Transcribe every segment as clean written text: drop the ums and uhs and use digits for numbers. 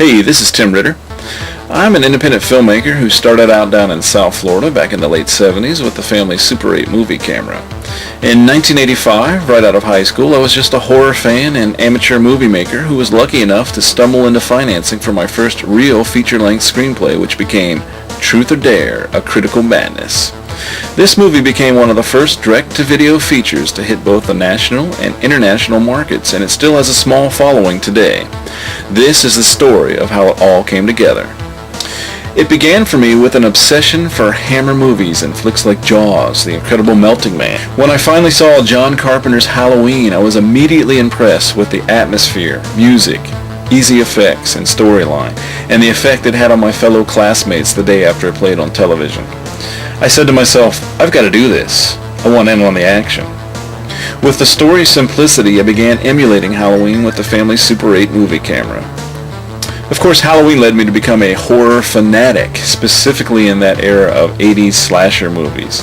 Hey, this is Tim Ritter. I'm an independent filmmaker who started out down in South Florida back in the late 70s with the family's Super 8 movie camera. In 1985, right out of high school, I was just a horror fan and amateur movie maker who was lucky enough to stumble into financing for my first real feature-length screenplay, which became Truth or Dare, A Critical Madness. This movie became one of the first direct-to-video features to hit both the national and international markets, and it still has a small following today. This is the story of how it all came together. It began for me with an obsession for Hammer movies and flicks like Jaws, The Incredible Melting Man. When I finally saw John Carpenter's Halloween, I was immediately impressed with the atmosphere, music, easy effects, and storyline, and the effect it had on my fellow classmates the day after it played on television. I said to myself, I've got to do this. I want in on the action. With the story's simplicity, I began emulating Halloween with the family's Super 8 movie camera. Of course, Halloween led me to become a horror fanatic, specifically in that era of 80s slasher movies.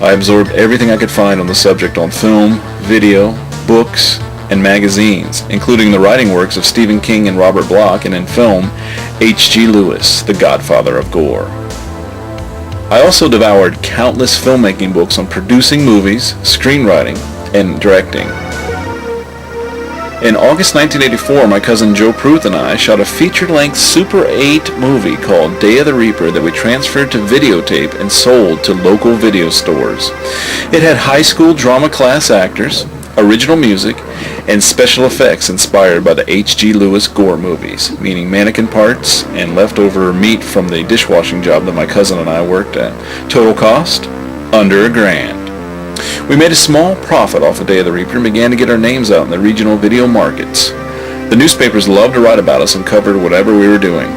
I absorbed everything I could find on the subject on film, video, books, and magazines, including the writing works of Stephen King and Robert Bloch, and in film, H.G. Lewis, the godfather of gore. I also devoured countless filmmaking books on producing movies, screenwriting, and directing. In August 1984, my cousin Joe Pruth and I shot a feature-length Super 8 movie called Day of the Reaper that we transferred to videotape and sold to local video stores. It had high school drama class actors, original music, and special effects inspired by the H.G. Lewis gore movies, meaning mannequin parts and leftover meat from the dishwashing job that my cousin and I worked at. Total cost? Under $1,000. We made a small profit off of Day of the Reaper and began to get our names out in the regional video markets. The newspapers loved to write about us and covered whatever we were doing.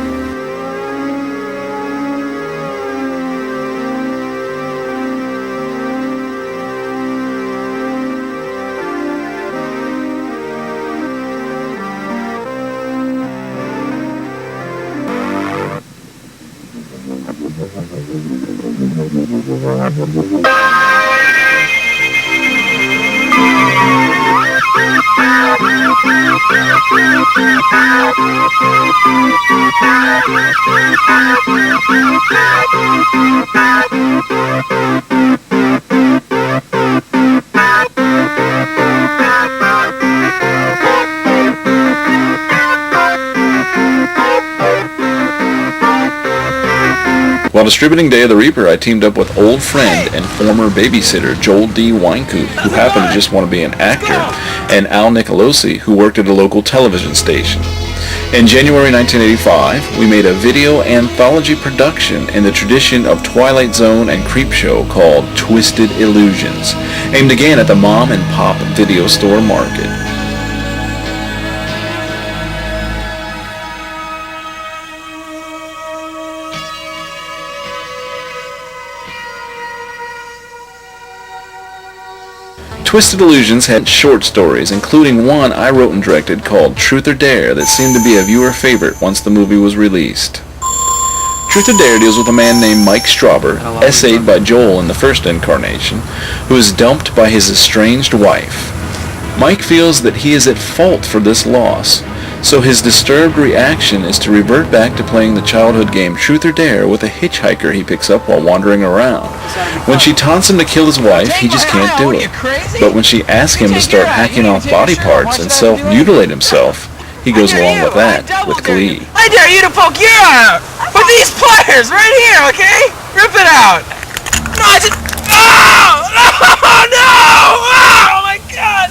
While distributing Day of the Reaper, I teamed up with old friend and former babysitter Joel D. Wynkoop, who happened to just want to be an actor, and Al Nicolosi, who worked at a local television station. In January 1985, we made a video anthology production in the tradition of Twilight Zone and Creepshow called Twisted Illusions, aimed again at the mom and pop video store market. Twisted Illusions had short stories, including one I wrote and directed called Truth or Dare that seemed to be a viewer favorite once the movie was released. Truth or Dare deals with a man named Mike Strauber, essayed by Joel in the first incarnation, who is dumped by his estranged wife. Mike feels that he is at fault for this loss, so his disturbed reaction is to revert back to playing the childhood game Truth or Dare with a hitchhiker he picks up while wandering around. When she taunts him to kill his wife, he just can't do it. But when she asks him to start hacking off body parts and self-mutilate himself, he goes along with that with glee. I dare you to poke your eye out with these pliers right here, okay? Rip it out. No, I just... Oh! Oh, no! Oh, my God!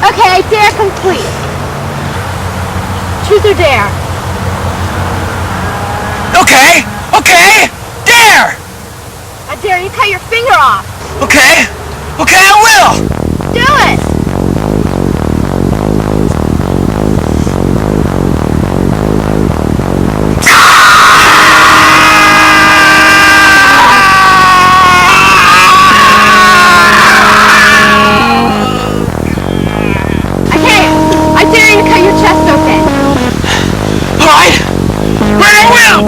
Okay, dare complete. Truth or dare? Okay, dare! I dare you cut your finger off. Okay, I will! Do it! I dare you to cut your chest open. Alright, I will!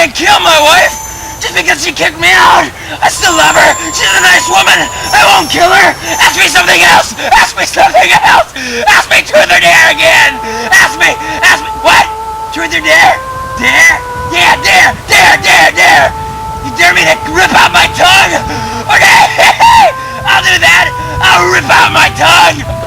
didn't kill my wife just because she kicked me out. I still love her. She's a nice woman. I won't kill her. Ask me something else. Ask me something else. Ask me truth or dare again. Ask me. What? Truth or dare? Dare? Yeah, dare. You dare me to rip out my tongue? Okay, I'll do that. I'll rip out my tongue.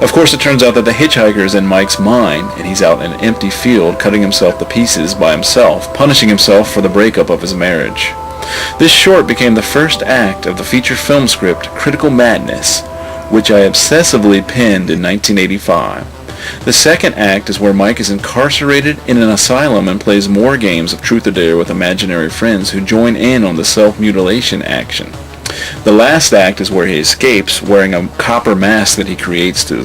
Of course, it turns out that the hitchhiker is in Mike's mind, and he's out in an empty field cutting himself to pieces by himself, punishing himself for the breakup of his marriage. This short became the first act of the feature film script Critical Madness, which I obsessively penned in 1985. The second act is where Mike is incarcerated in an asylum and plays more games of Truth or Dare with imaginary friends who join in on the self-mutilation action. The last act is where he escapes, wearing a copper mask that he creates to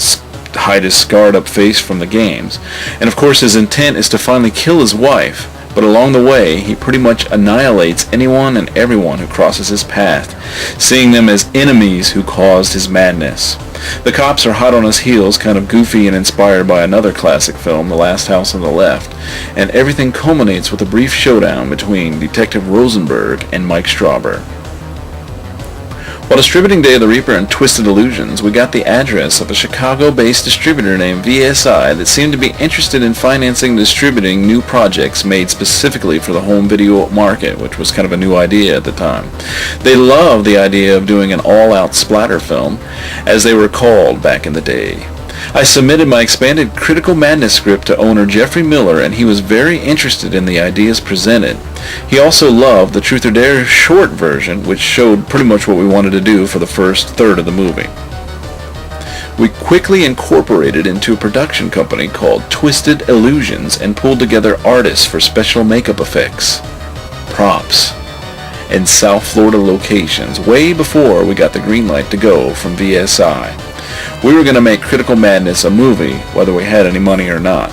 hide his scarred-up face from the games. And of course his intent is to finally kill his wife, but along the way he pretty much annihilates anyone and everyone who crosses his path, seeing them as enemies who caused his madness. The cops are hot on his heels, kind of goofy and inspired by another classic film, The Last House on the Left, and everything culminates with a brief showdown between Detective Rosenberg and Mike Strauber. While distributing Day of the Reaper and Twisted Illusions, we got the address of a Chicago-based distributor named VSI that seemed to be interested in financing and distributing new projects made specifically for the home video market, which was kind of a new idea at the time. They loved the idea of doing an all-out splatter film, as they were called back in the day. I submitted my expanded Critical Madness script to owner Jeffrey Miller, and he was very interested in the ideas presented. He also loved the Truth or Dare short version, which showed pretty much what we wanted to do for the first third of the movie. We quickly incorporated into a production company called Twisted Illusions and pulled together artists for special makeup effects, props, and South Florida locations way before we got the green light to go from VSI. We were going to make Critical Madness a movie, whether we had any money or not.